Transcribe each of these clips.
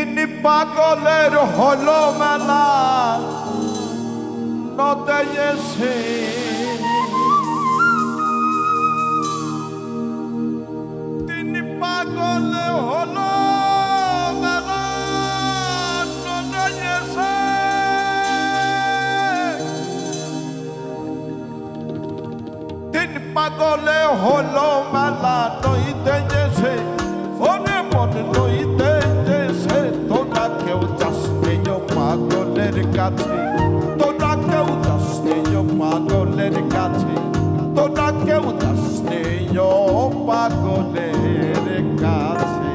তিনি পাগলের হলো মেলা নদে এসে তিনি পাগল হলো মেলা নদে এসে তিনি পাগলে হলো মেলা নইতে এসে ওরে মন নইতে এসে তোরা কেউ যাস নেই পাগলের কাছে তোরা কেউ যাস নেই পাগলের কাছে তোরা কেউ যাস নেই পাগলের কাছে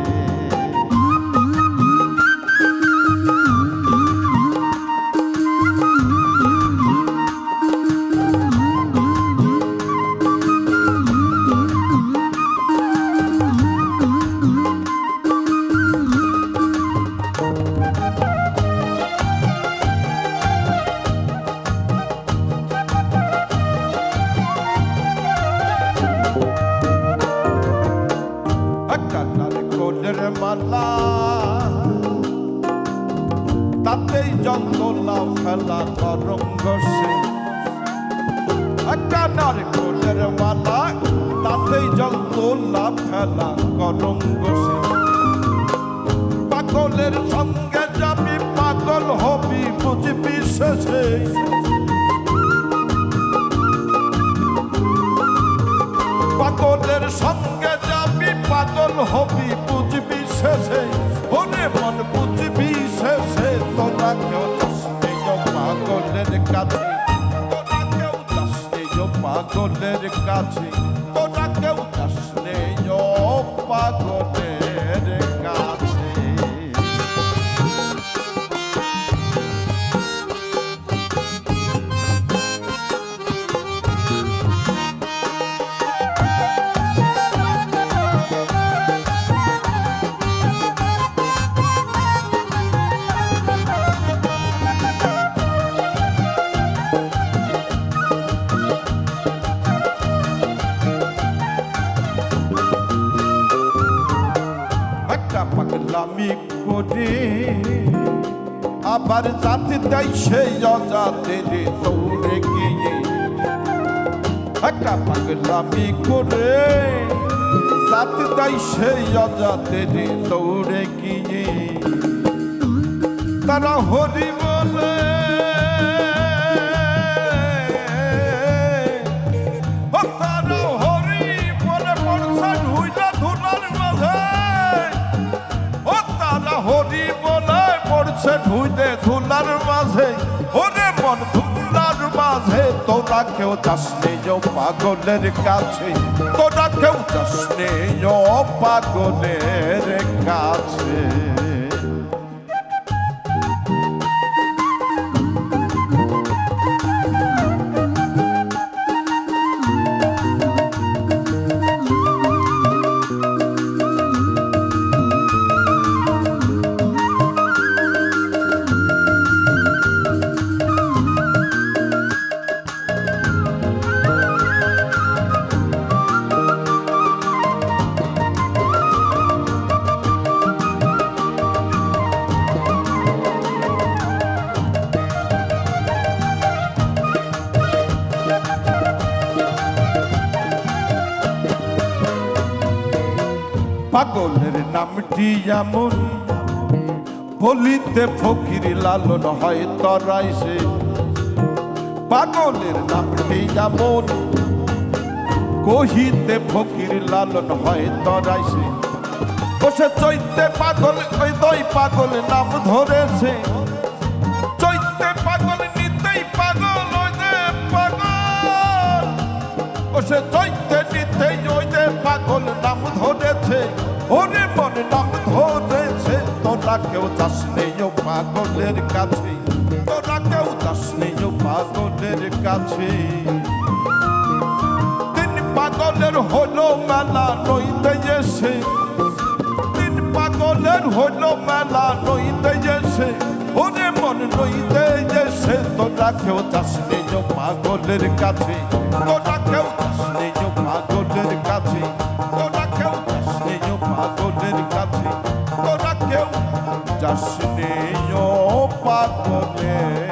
মালা তাতেই জঙ্গলা ফেলা তরঙ্গ সে কানার কোলের মালা তাতেই জঙ্গলা ফেলা তরঙ্গ সে পাগলের সঙ্গে যাবি পাগল হবি বুঝবি শেষে পাগলের সঙ্গে যাবি পাগল হবি বুঝবি শেষে ওরে মন বুঝবি শেষে তোরা কেউ যাস নেই পাগলের কাছে তোরা কেউ যাস নেই পাগলের কাছে তোরা কেউ যাস নেই পাগলের কাছে পাগলামি করে আবার জাতি দেয় সেই অজাতের দৌড়ে গিয়ে একটা পাগলামি করে জাতি দেয় সেই অজাতের দৌড়ে গিয়ে তারা হরি বলে হরি বলে পড়ছে ধুইলে ধুলার মাঝে ওরে মন ধুলার মাঝে তোরা কেউ যাস নেই পাগলের কাছে তোরা কেউ যাস নেই পাগলের কাছে পাগলের নামটি এমন বলিতে ফকির লালন হয় তরাইছে পাগলের নামটি এমন কহিতে ফকির লালন হয় তরাইছে বসে চৈতে পাগল ওই দই পাগল নাম ধরেছে চৈতে পাগল নিতেই পাগল ওই দে পাগল বসে চৈতে নিতেই ওই দে পাগল নাম ধরেছে ওরে মন নাম ধরেছে তোরা কেউ যাস নেই পাগলের কাছে তোরা কেউ যাস নেই পাগলের কাছে তিনি পাগলের হলো মেলা নইতে এসে তিনি পাগলের হলো মেলা নইতে এসে ওরে মন নইতে এসে তোরা কেউ যাস নেই পাগলের কাছে তোরা কেউ যাস নেই পাগলের কাছে তোরা কেউ যাস নেই পাগলের কাছে তোরা কেউ যাস রে ও পাগলে